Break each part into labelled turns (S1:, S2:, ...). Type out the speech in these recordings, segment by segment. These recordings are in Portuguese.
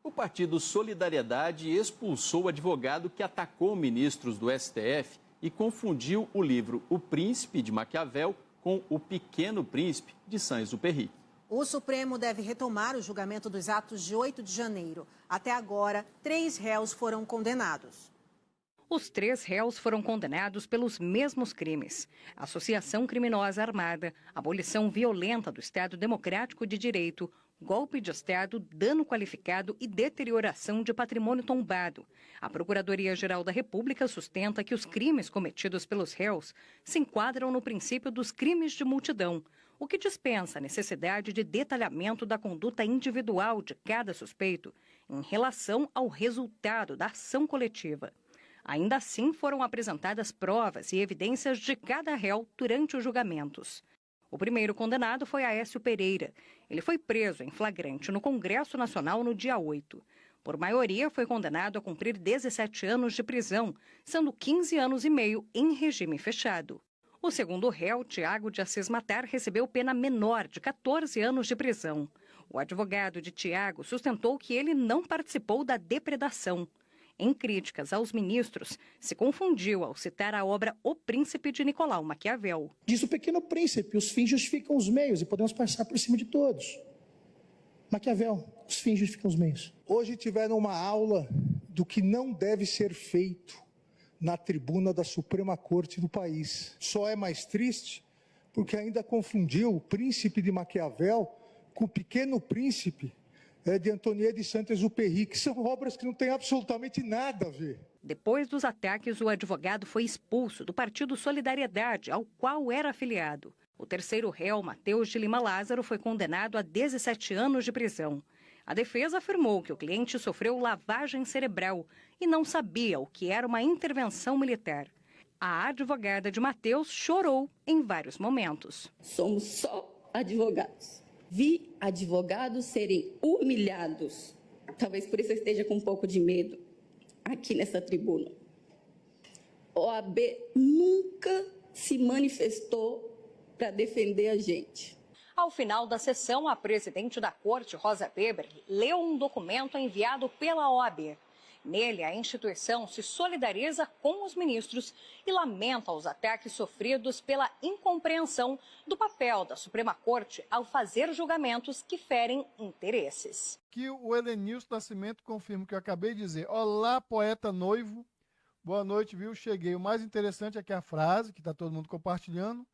S1: O partido Solidariedade expulsou o advogado que atacou ministros do STF e confundiu o livro O Príncipe, de Maquiavel, com O Pequeno Príncipe, de Saint-Exupéry.
S2: O Supremo deve retomar o julgamento dos atos de 8 de janeiro. Até agora, 3 réus foram condenados.
S3: Os 3 réus foram condenados pelos mesmos crimes: associação criminosa armada, abolição violenta do Estado Democrático de Direito, golpe de Estado, dano qualificado e deterioração de patrimônio tombado. A Procuradoria-Geral da República sustenta que os crimes cometidos pelos réus se enquadram no princípio dos crimes de multidão, o que dispensa a necessidade de detalhamento da conduta individual de cada suspeito em relação ao resultado da ação coletiva. Ainda assim, foram apresentadas provas e evidências de cada réu durante os julgamentos. O primeiro condenado foi Aécio Pereira. Ele foi preso em flagrante no Congresso Nacional no dia 8. Por maioria, foi condenado a cumprir 17 anos de prisão, sendo 15 anos e meio em regime fechado. O segundo réu, Tiago de Assis Matar, recebeu pena menor de 14 anos de prisão. O advogado de Tiago sustentou que ele não participou da depredação. Em críticas aos ministros, se confundiu ao citar a obra O Príncipe, de Nicolau Maquiavel.
S4: Diz o Pequeno Príncipe: os fins justificam os meios e podemos passar por cima de todos. Maquiavel: os fins justificam os meios.
S5: Hoje tiveram uma aula do que não deve ser feito na tribuna da Suprema Corte do país. Só é mais triste porque ainda confundiu o Príncipe de Maquiavel com o Pequeno Príncipe de Antonier de Saint-Exupéry, que são obras que não têm absolutamente nada a ver.
S3: Depois dos ataques, o advogado foi expulso do partido Solidariedade, ao qual era afiliado. O terceiro réu, Mateus de Lima Lázaro, foi condenado a 17 anos de prisão. A defesa afirmou que o cliente sofreu lavagem cerebral e não sabia o que era uma intervenção militar. A advogada de Mateus chorou em vários momentos.
S6: Somos só advogados. Vi advogados serem humilhados. Talvez por isso eu esteja com um pouco de medo aqui nessa tribuna. A OAB nunca se manifestou para defender a gente.
S3: Ao final da sessão, a presidente da Corte, Rosa Weber, leu um documento enviado pela OAB. Nele, a instituição se solidariza com os ministros e lamenta os ataques sofridos pela incompreensão do papel da Suprema Corte ao fazer julgamentos que ferem interesses.
S7: Que o Helenilson Nascimento confirma o que eu acabei de dizer. Olá, poeta noivo. Boa noite, viu? Cheguei. O mais interessante é que a frase, que está todo mundo compartilhando,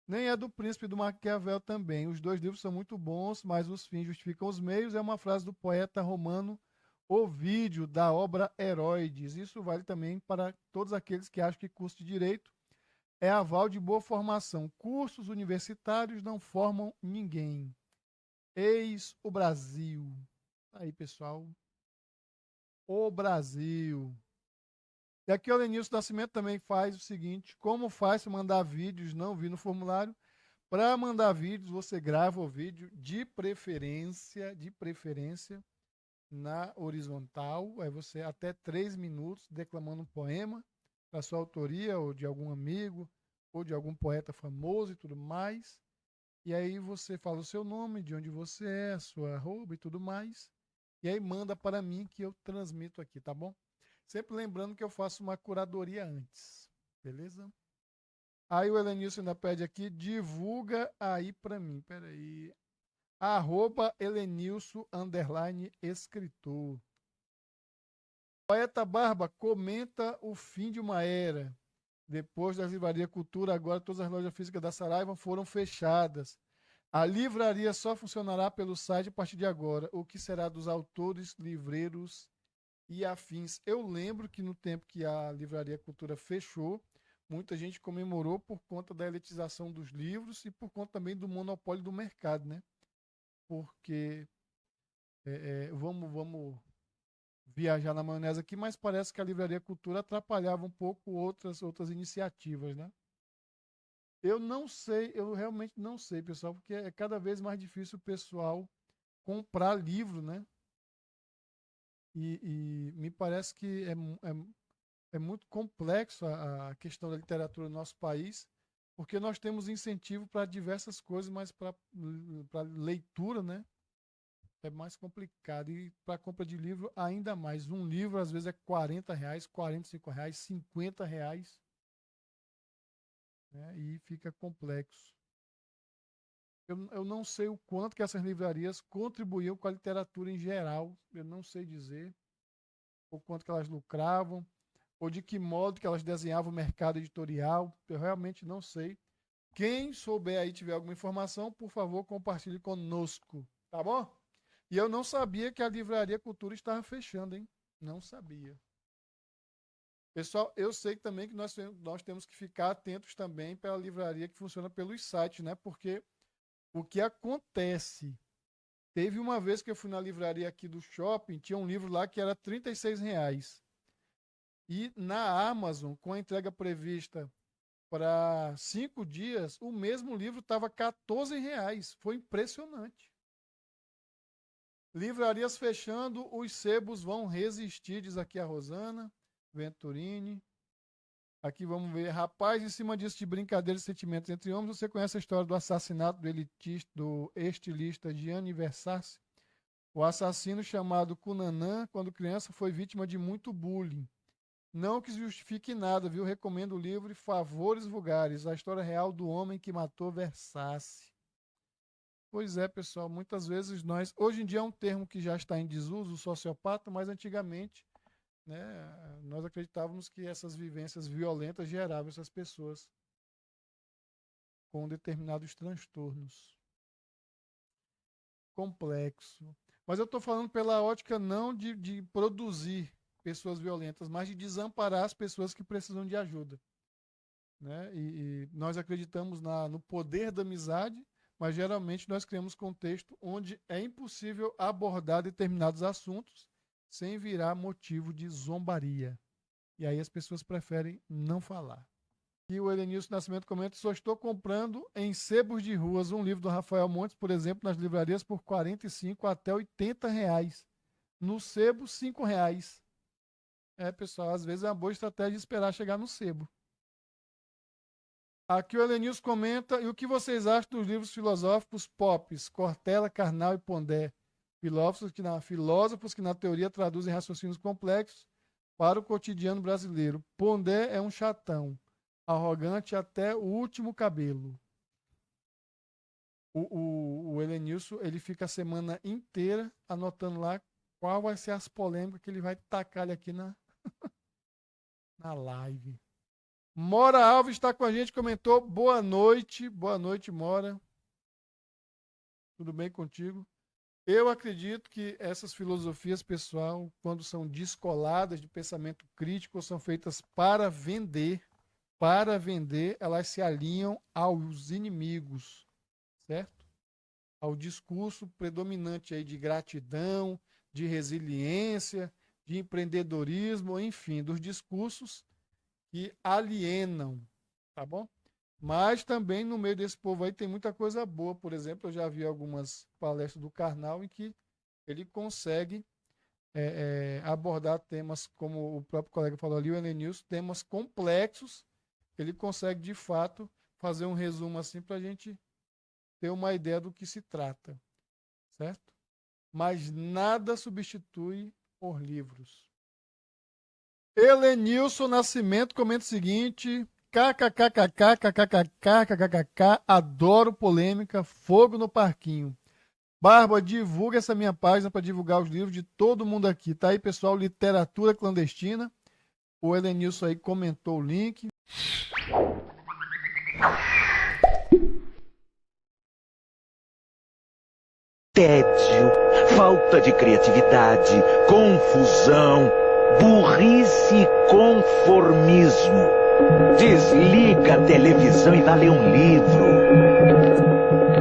S7: nem é do Príncipe do Maquiavel também. Os 2 livros são muito bons, mas os fins justificam os meios. É uma frase do poeta romano Ovídio, da obra Heróides. Isso vale também para todos aqueles que acham que curso de Direito é aval de boa formação. Cursos universitários não formam ninguém. Eis o Brasil. Aí, pessoal. O Brasil. E aqui o Helenilson Nascimento também faz o seguinte: como faz para mandar vídeos? Não vi no formulário. Para mandar vídeos, você grava o vídeo de preferência, na horizontal, aí você até 3 minutos declamando um poema da sua autoria, ou de algum amigo, ou de algum poeta famoso e tudo mais. E aí você fala o seu nome, de onde você é, a sua arroba e tudo mais. E aí manda para mim que eu transmito aqui, tá bom? Sempre lembrando que eu faço uma curadoria antes, beleza? Aí o Helenilson ainda pede aqui: divulga aí para mim, peraí. @Helenilson _escritor. Poeta Barba comenta o fim de uma era. Depois da Livraria Cultura, agora todas as lojas físicas da Saraiva foram fechadas. A livraria só funcionará pelo site a partir de agora. O que será dos autores, livreiros e afins? Eu lembro que no tempo que a Livraria Cultura fechou, muita gente comemorou por conta da elitização dos livros e por conta também do monopólio do mercado, né? Porque Vamos viajar na maionese aqui, mas parece que a Livraria Cultura atrapalhava um pouco outras iniciativas, né? Eu não sei, eu realmente não sei, pessoal, porque é cada vez mais difícil o pessoal comprar livro, né? E me parece que é muito complexo a questão da literatura no nosso país, porque nós temos incentivo para diversas coisas, mas para leitura, né? É mais complicado. E para compra de livro, ainda mais. Um livro, às vezes, é R$40, R$45, R$50, né? E fica complexo. Eu não sei o quanto que essas livrarias contribuíam com a literatura em geral. Eu não sei dizer. O quanto que elas lucravam. Ou de que modo que elas desenhavam o mercado editorial. Eu realmente não sei. Quem souber aí, tiver alguma informação, por favor, compartilhe conosco. Tá bom? E eu não sabia que a Livraria Cultura estava fechando, hein? Não sabia. Pessoal, eu sei também que nós temos que ficar atentos também pela livraria que funciona pelos sites, né? Porque o que acontece? Teve uma vez que eu fui na livraria aqui do shopping, tinha um livro lá que era R$36. E na Amazon, com a entrega prevista para 5 dias, o mesmo livro estava R$14. Foi impressionante. Livrarias fechando, os sebos vão resistir, diz aqui a Rosana Venturini. Aqui vamos ver. Rapaz, em cima disso de brincadeiras e sentimentos entre homens, você conhece a história do assassinato do estilista Gianni Versace? O assassino chamado Cunanã, quando criança, foi vítima de muito bullying. Não que justifique nada, viu? Recomendo o livro Favores Vulgares, a história real do homem que matou Versace. Pois é, pessoal, muitas vezes hoje em dia é um termo que já está em desuso, sociopata, mas antigamente, né, nós acreditávamos que essas vivências violentas geravam essas pessoas com determinados transtornos. Complexo. Mas eu estou falando pela ótica não de produzir pessoas violentas, mas de desamparar as pessoas que precisam de ajuda. Né? E nós acreditamos no poder da amizade, mas geralmente nós criamos contexto onde é impossível abordar determinados assuntos sem virar motivo de zombaria. E aí as pessoas preferem não falar. E o Helenilson Nascimento comenta: só estou comprando em sebos de ruas um livro do Rafael Montes, por exemplo, nas livrarias por R$45 até R$80. No sebo, R$5. Pessoal, às vezes é uma boa estratégia esperar chegar no sebo. Aqui o Helenilson comenta: e o que vocês acham dos livros filosóficos Popes, Cortella, Karnal e Pondé? Filósofos que na teoria traduzem raciocínios complexos para o cotidiano brasileiro. Pondé é um chatão, arrogante até o último cabelo. O Helenilson, ele fica a semana inteira anotando lá qual vai ser as polêmicas que ele vai tacar aqui na live. Mora Alves está com a gente, comentou: boa noite, Mora. Tudo bem contigo? Eu acredito que essas filosofias, pessoal, quando são descoladas de pensamento crítico, ou são feitas para vender, elas se alinham aos inimigos, certo? Ao discurso predominante aí de gratidão, de resiliência, de empreendedorismo, enfim, dos discursos que alienam, tá bom? Mas também no meio desse povo aí tem muita coisa boa. Por exemplo, eu já vi algumas palestras do Karnal em que ele consegue abordar temas, como o próprio colega falou ali, o Helenilson, temas complexos. Ele consegue, de fato, fazer um resumo assim para a gente ter uma ideia do que se trata, certo? Mas nada substitui por livros. Helenilson Nascimento comenta o seguinte: kkkkkkkkkkkk, adoro polêmica, fogo no parquinho. Barba, divulga essa minha página para divulgar os livros de todo mundo aqui. Tá aí, pessoal, Literatura Clandestina. O Helenilson aí comentou o link.
S8: Tédio, falta de criatividade, confusão, burrice e conformismo. Desliga a televisão e vá ler um livro.